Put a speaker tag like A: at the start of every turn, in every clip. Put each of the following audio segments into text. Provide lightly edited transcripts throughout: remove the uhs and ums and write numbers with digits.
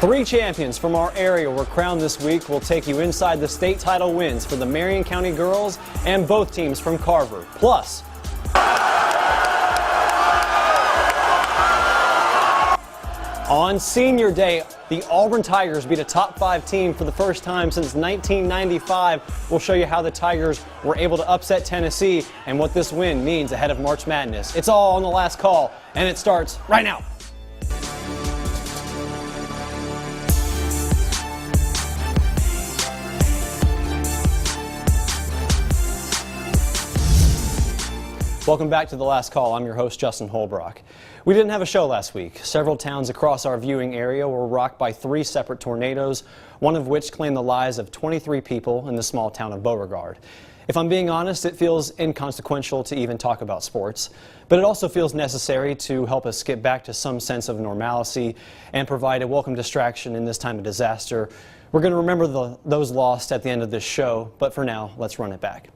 A: 3 champions from our area were crowned this week. We'll take you inside the state title wins for the Marion County girls and both teams from Carver. Plus, on Senior Day, the Auburn Tigers beat a top 5 team for the first time since 1995. We'll show you how the Tigers were able to upset Tennessee and what this win means ahead of March Madness. It's all on the last call, and it starts right now. Welcome back to The Last Call. I'm your host, Justin Holbrook. We didn't have a show last week. Several towns across our viewing area were rocked by 3 separate tornadoes, one of which claimed the lives of 23 people in the small town of Beauregard. If I'm being honest, it feels inconsequential to even talk about sports, but it also feels necessary to help us get back to some sense of normalcy and provide a welcome distraction in this time of disaster. We're going to remember those lost at the end of this show, but for now, let's run it back.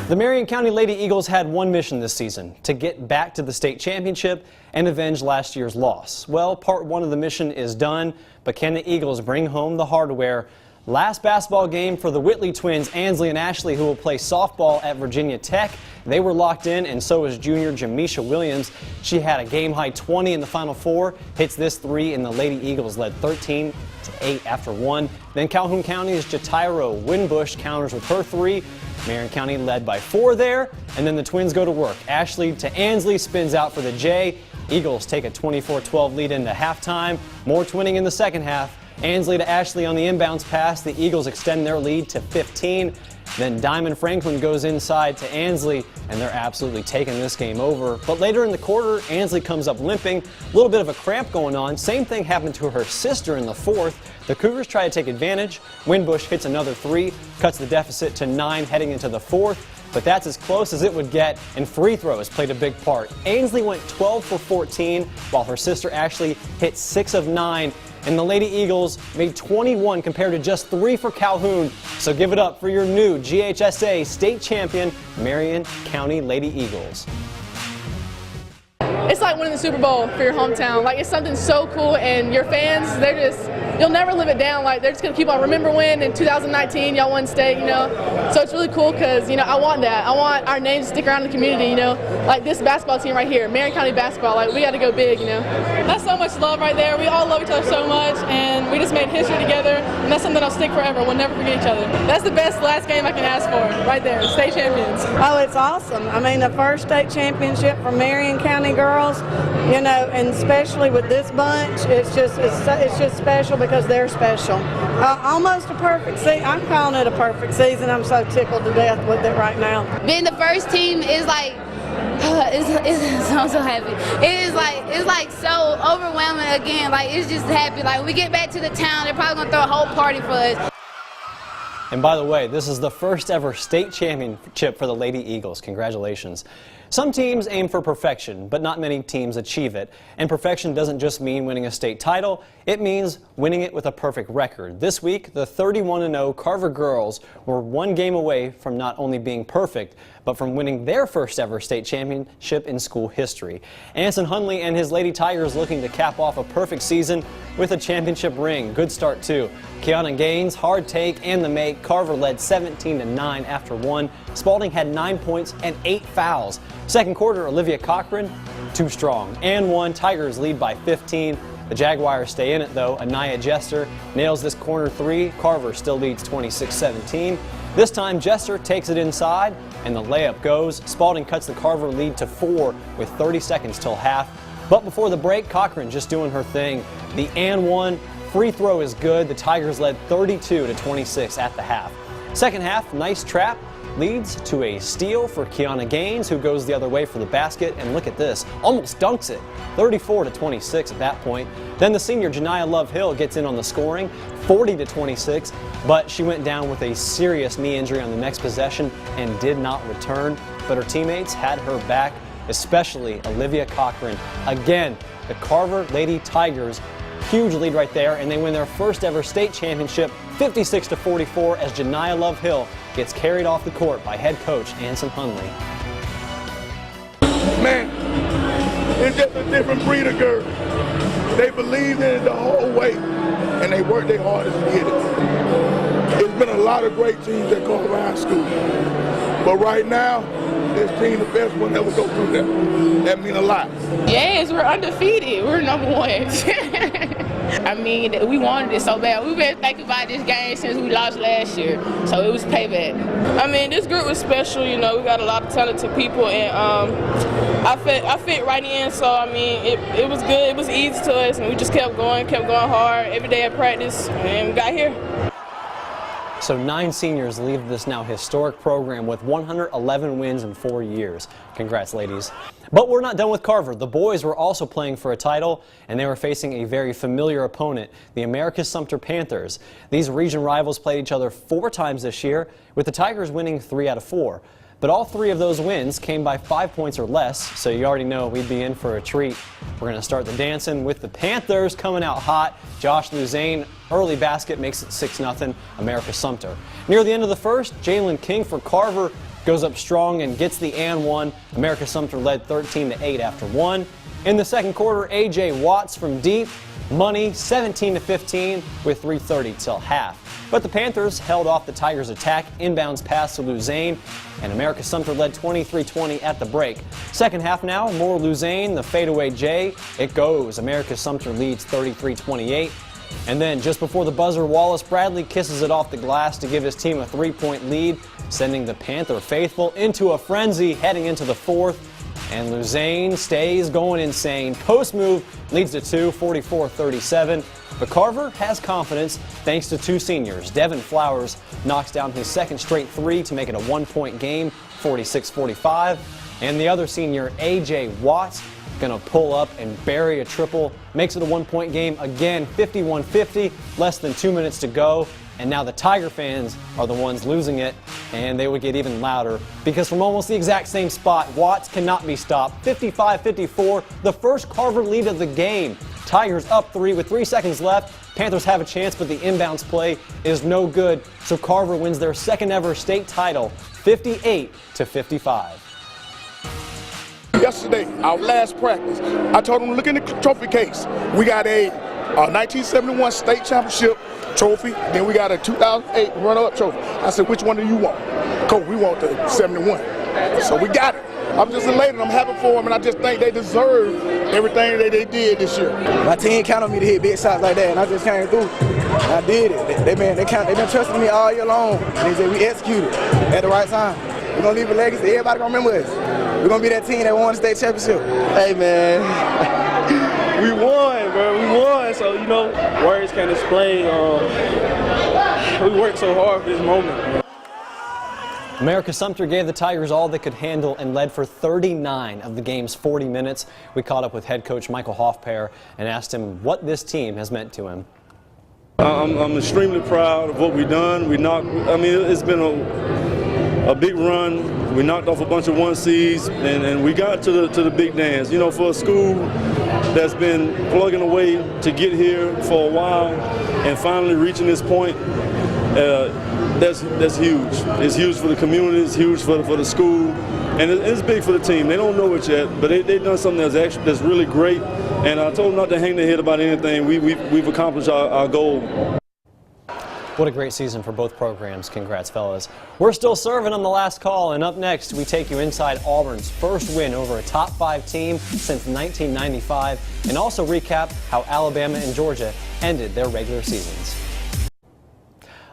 A: The Marion County Lady Eagles had one mission this season: to get back to the state championship and avenge last year's loss. Well, part 1 of the mission is done, but can the Eagles bring home the hardware? Last basketball game for the Whitley twins, Ansley and Ashley, who will play softball at Virginia Tech. They were locked in, and so is junior Jamisha Williams. She had a game-high 20 in the Final Four, hits this 3, and the Lady Eagles led 13-8 after 1. Then Calhoun County's Jatiro Winbush counters with her 3. Marion County led by 4 there, and then the twins go to work. Ashley to Ansley spins out for the J. Eagles take a 24-12 lead into halftime. More twinning in the second half. Ansley to Ashley on the inbounds pass. The Eagles extend their lead to 15. Then Diamond Franklin goes inside to Ansley, and they're absolutely taking this game over. But later in the quarter, Ansley comes up limping. A little bit of a cramp going on. Same thing happened to her sister in the 4th. The Cougars try to take advantage. Winbush hits another 3, cuts the deficit to 9 heading into the 4th. But that's as close as it would get, and free throws played a big part. Ansley went 12 for 14, while her sister Ashley hit 6 of 9. And the Lady Eagles made 21 compared to just 3 for Calhoun. So give it up for your new GHSA state champion, Marion County Lady Eagles.
B: It's like winning the Super Bowl for your hometown. Like, it's something so cool, and your fans, you'll never live it down. Like, they're just going to keep on. Remember when in 2019 y'all won state, So it's really cool because, I want that. I want our name to stick around in the community, Like this basketball team right here, Marion County basketball, like, we got to go big,
C: That's so much love right there. We all love each other so much, and we just made history together, and that's something that'll stick forever. We'll never forget each other. That's the best last game I can ask for, right there, state champions.
D: Oh, it's awesome. I mean, the first state championship for Marion County girls, and especially with this bunch, it's just special because they're special. Almost a perfect season. I'm calling it a perfect season. I'm so tickled to death with it right now.
E: Being the first team is like, I'm so happy. It's like so overwhelming again. Like, it's just happy. Like, when we get back to the town, they're probably gonna throw a whole party for us.
A: And by the way, this is the first ever state championship for the Lady Eagles. Congratulations. Some teams aim for perfection, but not many teams achieve it. And perfection doesn't just mean winning a state title, it means winning it with a perfect record. This week, the 31-0 Carver girls were 1 game away from not only being perfect, but from winning their first ever state championship in school history. Anson Hunley and his Lady Tigers looking to cap off a perfect season with a championship ring. Good start too. Kiana Gaines, hard take, and the make. Carver led 17-9 after 1. Spalding had 9 points and 8 fouls. Second quarter, Olivia Cochran, too strong. And 1, Tigers lead by 15. The Jaguars stay in it though. Anaya Jester nails this corner 3. Carver still leads 26-17. This time Jester takes it inside and the layup goes. Spalding cuts the Carver lead to 4 with 30 seconds till half. But before the break, Cochran just doing her thing. The and 1 free throw is good. The Tigers led 32-26 at the half. Second half, nice trap leads to a steal for Kiana Gaines, who goes the other way for the basket, and look at this, almost dunks it, 34-26 at that point. Then the senior Janiyah Love Hill gets in on the scoring, 40-26, but she went down with a serious knee injury on the next possession and did not return, but her teammates had her back, especially Olivia Cochran. Again, the Carver Lady Tigers, huge lead right there, and they win their first ever state championship, 56-44, as Janiyah Love Hill gets carried off the court by head coach Anson Hunley.
F: Man, it's just a different breed of girl. They believed in it the whole way, and they worked their hardest to get it. It's been a lot of great teams that come around school, but right now, this team, the best one ever go through that. That means a lot.
C: Yes, we're undefeated. We're number one. I mean, we wanted it so bad. We've been thinking about this game since we lost last year, so it was payback. I mean, this group was special. You know, we got a lot of talented people, and I fit right in. So I mean, it was good. It was easy to us, and we just kept going hard every day at practice, and we got here.
A: So 9 seniors leave this now historic program with 111 wins in 4 years. Congrats, ladies. But we're not done with Carver. The boys were also playing for a title, and they were facing a very familiar opponent, the Americus Sumter Panthers. These region rivals played each other 4 times this year, with the Tigers winning 3 out of 4. But all 3 of those wins came by 5 points or less, so you already know we'd be in for a treat. We're going to start the dancing with the Panthers coming out hot. Josh Luzane, early basket, makes it 6-0, Americus Sumter. Near the end of the first, Jalen King for Carver goes up strong and gets the and one. Americus Sumter led 13-8 after 1. In the second quarter, A.J. Watts from deep, money 17-15 with 3:30 till half. But the Panthers held off the Tigers' attack, inbounds pass to Luzane, and Americus Sumter led 23-20 at the break. Second half now, more Luzane, the fadeaway J. It goes. Americus Sumter leads 33-28. And then just before the buzzer, Wallace Bradley kisses it off the glass to give his team a 3-point lead, sending the Panther faithful into a frenzy heading into the fourth. And Luzane stays going insane. Post move leads to 2, 44-37. But Carver has confidence thanks to 2 seniors. Devin Flowers knocks down his second straight 3 to make it a 1-point game, 46-45. And the other senior, A.J. Watts, going to pull up and bury a triple. Makes it a 1-point game again, 51-50, less than 2 minutes to go. And now the Tiger fans are the ones losing it, and they would get even louder because from almost the exact same spot, Watts cannot be stopped. 55-54, the first Carver lead of the game. Tigers up 3 with 3 seconds left. Panthers have a chance, but the inbounds play is no good. So Carver wins their second ever state title, 58-55.
F: Yesterday, our last practice, I told them to look in the trophy case. We got a 1971 state championship trophy, then we got a 2008 runner-up trophy. I said, which one do you want? Coach, we want the 71. So we got it. I'm just elated. I'm happy for them, and I just think they deserve everything that they did this year.
G: My team counted on me to hit big shots like that, and I just came through. I did it. They've been trusting me all year long. And they said we executed at the right time. We're going to leave a legacy. Everybody going to remember us. We're going to be that team that won the state championship.
H: Hey, man. We won, bro. We won. So, you know, words can't explain. We worked so hard for this moment.
A: Americus Sumter gave the Tigers all they could handle and led for 39 of the game's 40 minutes. We caught up with head coach Michael Hoffpair and asked him what this team has meant to him.
H: I'm extremely proud of what we've done. It's been a big run. We knocked off a bunch of 1 seeds, and we got to the big dance. You know, for a school that's been plugging away to get here for a while and finally reaching this point, that's huge. It's huge for the community, it's huge for the school, and it's big for the team. They don't know it yet, but they've done something that's really great, and I told them not to hang their head about anything. We've accomplished our goal.
A: What a great season for both programs. Congrats, fellas. We're still serving on the last call, and up next, we take you inside Auburn's first win over a top 5 team since 1995, and also recap how Alabama and Georgia ended their regular seasons.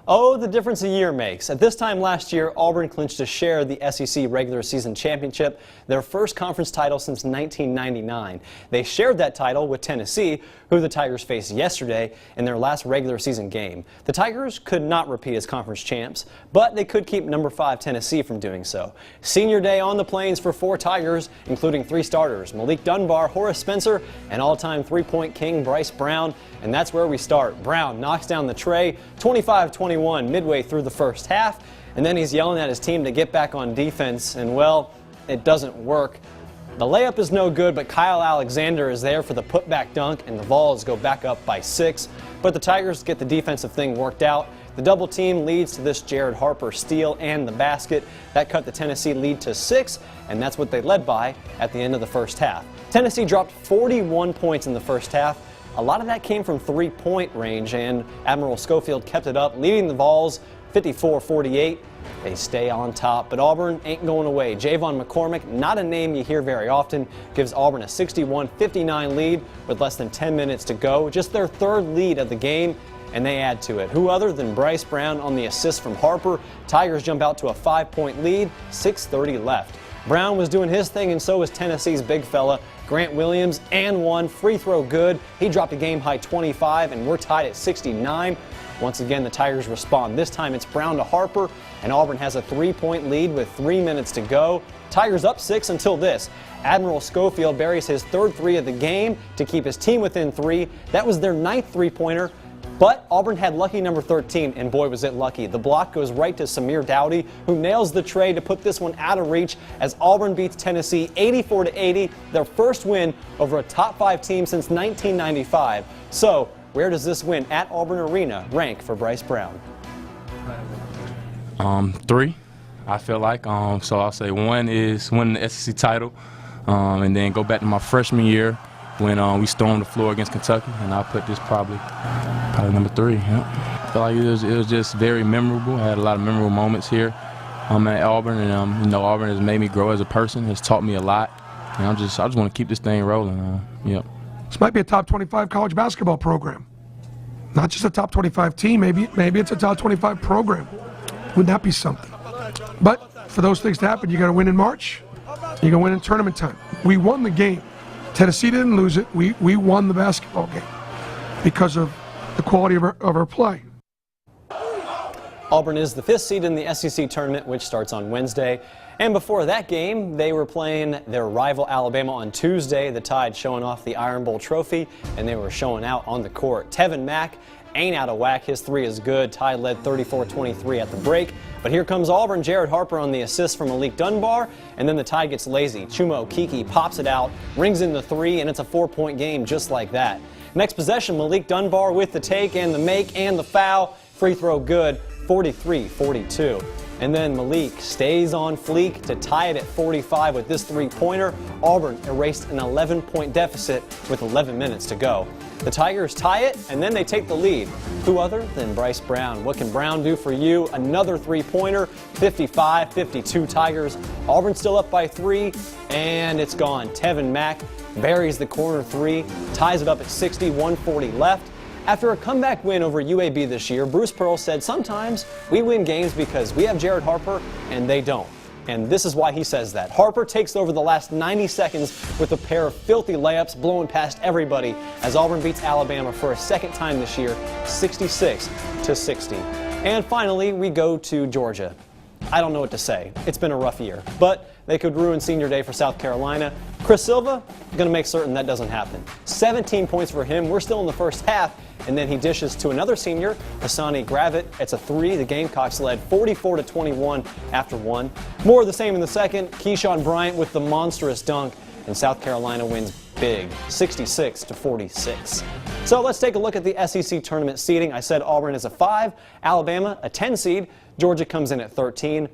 A: Oh, the difference a year makes. At this time last year, Auburn clinched a share of the SEC regular season championship, their first conference title since 1999. They shared that title with Tennessee, who the Tigers faced yesterday in their last regular season game. The Tigers could not repeat as conference champs, but they could keep number 5 Tennessee from doing so. Senior day on the plains for 4 Tigers, including 3 starters, Malik Dunbar, Horace Spencer, and all-time 3-point king Bryce Brown. And that's where we start. Brown knocks down the tray, 25-21 midway through the first half, and then he's yelling at his team to get back on defense, and well, it doesn't work. The layup is no good, but Kyle Alexander is there for the putback dunk, and the Vols go back up by 6. But the Tigers get the defensive thing worked out. The double team leads to this Jared Harper steal and the basket. That cut the Tennessee lead to 6, and that's what they led by at the end of the first half. Tennessee dropped 41 points in the first half, a lot of that came from three-point range, and Admiral Schofield kept it up, leading the Vols 54-48. They stay on top, but Auburn ain't going away. Javon McCormick, not a name you hear very often, gives Auburn a 61-59 lead with less than 10 minutes to go. Just their third lead of the game, and they add to it. Who other than Bryce Brown on the assist from Harper? Tigers jump out to a 5-point lead, 6:30 left. Brown was doing his thing, and so was Tennessee's big fella, Grant Williams, and one free throw good. He dropped a game-high 25, and we're tied at 69. Once again, the Tigers respond. This time it's Brown to Harper, and Auburn has a 3-point lead with 3 minutes to go. Tigers up 6 until this. Admiral Schofield buries his third three of the game to keep his team within 3. That was their 9th three-pointer. But Auburn had lucky number 13, and boy was it lucky. The block goes right to Samir Dowdy, who nails the tray to put this one out of reach as Auburn beats Tennessee 84-80, their first win over a top 5 team since 1995. So, where does this win at Auburn Arena rank for Bryce Brown?
I: 3, I feel like. So I'll say 1 is winning the SEC title, and then go back to my freshman year when we stormed the floor against Kentucky, and I'll put this probably number 3. Yeah. I feel like it was just very memorable. I had a lot of memorable moments here at Auburn, and Auburn has made me grow as a person, has taught me a lot, and I just want to keep this thing rolling. Yep.
J: This might be a top 25 college basketball program. Not just a top 25 team, maybe it's a top 25 program. Wouldn't that be something? But for those things to happen, you got to win in March. You got to win in tournament time. We won the game. Tennessee didn't lose it. We won the basketball game because of the quality of our play.
A: Auburn is the 5th seed in the SEC tournament, which starts on Wednesday. And before that game, they were playing their rival Alabama on Tuesday. The Tide showing off the Iron Bowl trophy, and they were showing out on the court. Tevin Mack ain't out of whack. His 3 is good. Tide led 34-23 at the break. But here comes Auburn. Jared Harper on the assist from Malik Dunbar, and then the Tide gets lazy. Chuma Okeke pops it out, rings in the 3, and it's a 4-point game just like that. Next possession, Malik Dunbar with the take and the make and the foul. Free throw good, 43-42. And then Malik stays on fleek to tie it at 45 with this 3-pointer. Auburn erased an 11-point deficit with 11 minutes to go. The Tigers tie it, and then they take the lead. Who other than Bryce Brown? What can Brown do for you? Another 3-pointer, 55-52 Tigers. Auburn still up by 3, and it's gone. Tevin Mack buries the corner 3, ties it up at 60, 140 left. After a comeback win over UAB this year, Bruce Pearl said sometimes we win games because we have Jared Harper and they don't. And this is why he says that. Harper takes over the last 90 seconds with a pair of filthy layups blowing past everybody as Auburn beats Alabama for a second time this year, 66-60. And finally, we go to Georgia. I don't know what to say. It's been a rough year, but they could ruin senior day for South Carolina. Chris Silva, going to make certain that doesn't happen. 17 points for him. We're still in the first half, and then he dishes to another senior, Hassani Gravett. It's a 3. The Gamecocks led 44-21 after 1. More of the same in the second. Keyshawn Bryant with the monstrous dunk, and South Carolina wins big, 66-46. So let's take a look at the SEC tournament seeding. I said Auburn is a 5, Alabama a 10 seed, Georgia comes in at 13.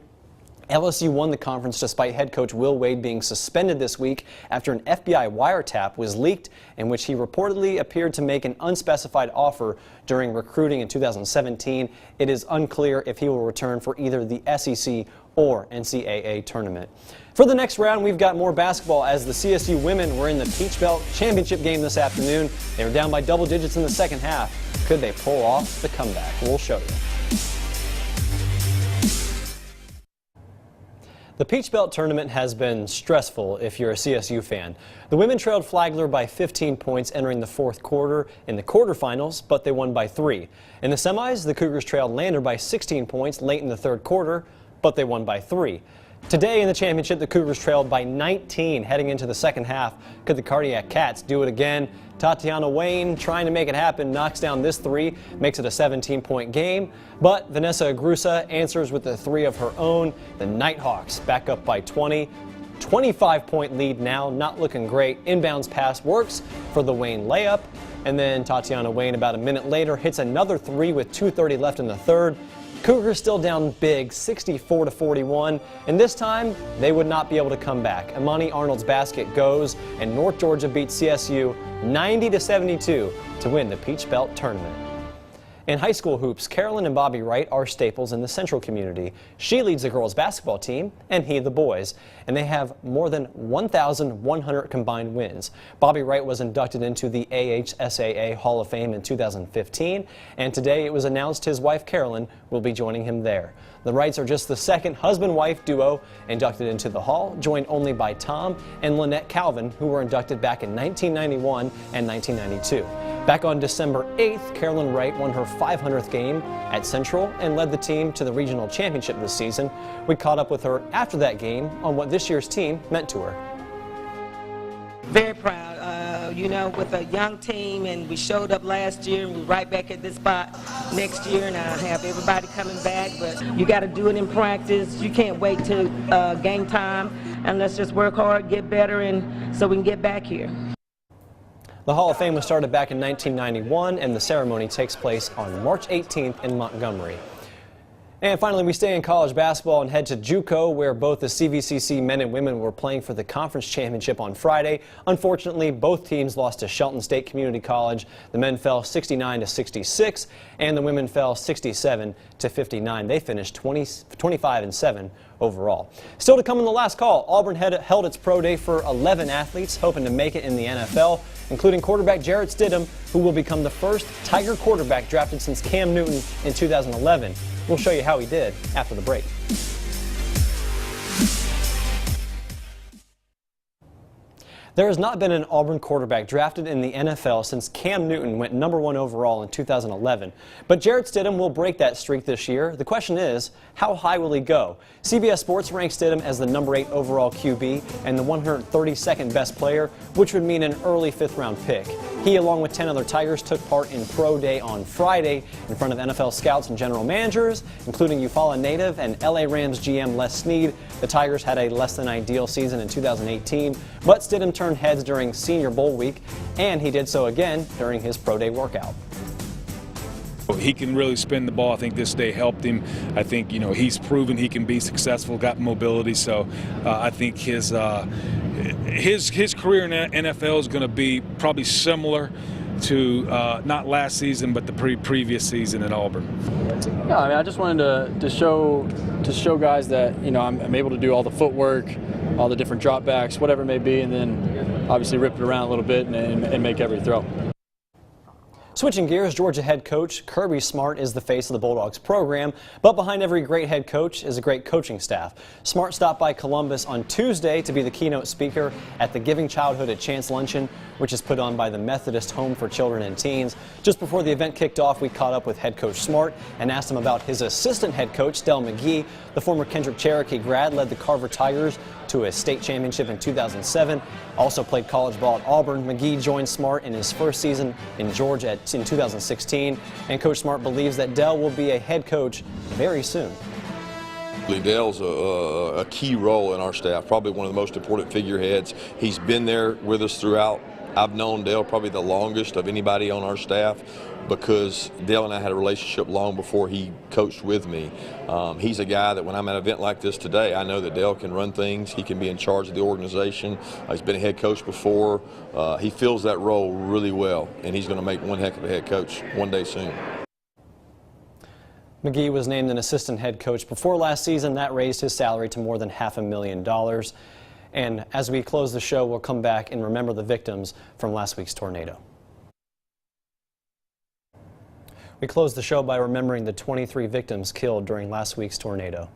A: LSU won the conference despite head coach Will Wade being suspended this week after an FBI wiretap was leaked in which he reportedly appeared to make an unspecified offer during recruiting in 2017. It is unclear if he will return for either the SEC or NCAA tournament. For the next round, we've got more basketball as the CSU women were in the Peach Belt championship game this afternoon. They were down by double digits in the second half. Could they pull off the comeback? We'll show you. The Peach Belt tournament has been stressful if you're a CSU fan. The women trailed Flagler by 15 points entering the fourth quarter in the quarterfinals, but they won by 3. In the semis, the Cougars trailed Lander by 16 points late in the third quarter, but they won by 3. Today in the championship, the Cougars trailed by 19 heading into the second half. Could the Cardiac Cats do it again? Tatiana Wayne, trying to make it happen, knocks down this 3, makes it a 17-point game. But Vanessa Agrusa answers with a 3 of her own. The Nighthawks back up by 20. 25-point lead now, not looking great. Inbounds pass works for the Wayne layup. And then Tatiana Wayne about a minute later hits another 3 with 2:30 left in the third. Cougars still down big, 64-41, and this time they would not be able to come back. Amani Arnold's basket goes, and North Georgia beats CSU 90-72 to win the Peach Belt tournament. In high school hoops, Carolyn and Bobby Wright are staples in the Central community. She leads the girls' basketball team, and he the boys, and they have more than 1,100 combined wins. Bobby Wright was inducted into the AHSAA Hall of Fame in 2015, and today it was announced his wife Carolyn will be joining him there. The Wrights are just the second husband-wife duo inducted into the Hall, joined only by Tom and Lynette Calvin, who were inducted back in 1991 and 1992. Back on December 8th, Carolyn Wright won her 500th game at Central and led the team to the regional championship this season. We caught up with her after that game on what this year's team meant to her.
K: Very proud, with a young team, and we showed up last year and we're right back at this spot next year, and I have everybody coming back, but you got to do it in practice. You can't wait till game time, and let's just work hard, get better, and so we can get back here.
A: The Hall of Fame was started back in 1991, and the ceremony takes place on March 18th in Montgomery. And finally, we stay in college basketball and head to JUCO, where both the CVCC men and women were playing for the conference championship on Friday. Unfortunately, both teams lost to Shelton State Community College. The men fell 69-66, and the women fell 67-59. They finished 25-7 overall. Still to come in the last call, Auburn held its pro day for 11 athletes hoping to make it in the NFL, including quarterback Jarrett Stidham, who will become the first Tiger quarterback drafted since Cam Newton in 2011. We'll show you how he did after the break. There has not been an Auburn quarterback drafted in the NFL since Cam Newton went #1 overall in 2011. But Jarrett Stidham will break that streak this year. The question is, how high will he go? CBS Sports ranks Stidham as the #8 overall QB and the 132nd best player, which would mean an early 5th-round pick. He, along with 10 other Tigers, took part in Pro Day on Friday in front of NFL scouts and general managers, including Eufaula native and LA Rams GM Les Snead. The Tigers had a less-than-ideal season in 2018, but Stidham turned heads during Senior Bowl week, and he did so again during his Pro Day workout.
L: He can really spin the ball. I think this day helped him. I think, he's proven he can be successful, got mobility. So I think his career in the NFL is going to be probably similar to not last season, but the previous season at Auburn.
M: Yeah, I just wanted to show guys that I'm able to do all the footwork, all the different dropbacks, whatever it may be, and then obviously rip it around a little bit and make every throw.
A: Switching gears, Georgia head coach Kirby Smart is the face of the Bulldogs program, but behind every great head coach is a great coaching staff. Smart stopped by Columbus on Tuesday to be the keynote speaker at the Giving Childhood a Chance luncheon, which is put on by the Methodist Home for Children and Teens. Just before the event kicked off, we caught up with head coach Smart and asked him about his assistant head coach, Del McGee. The former Kendrick Cherokee grad led the Carver Tigers to a state championship in 2007. Also played college ball at Auburn. McGee joined Smart in his first season in Georgia in 2016, and Coach Smart believes that Del will be a head coach very soon.
N: Dell's a key role in our staff, probably one of the most important figureheads. He's been there with us throughout. I've known Dell probably the longest of anybody on our staff because Dell and I had a relationship long before he coached with me. He's a guy that when I'm at an event like this today, I know that Dell can run things. He can be in charge of the organization. He's been a head coach before. He fills that role really well, and he's going to make one heck of a head coach one day soon.
A: McGee was named an assistant head coach before last season. That raised his salary to more than $500,000. And as we close the show, we'll come back and remember the victims from last week's tornado. We close the show by remembering the 23 victims killed during last week's tornado.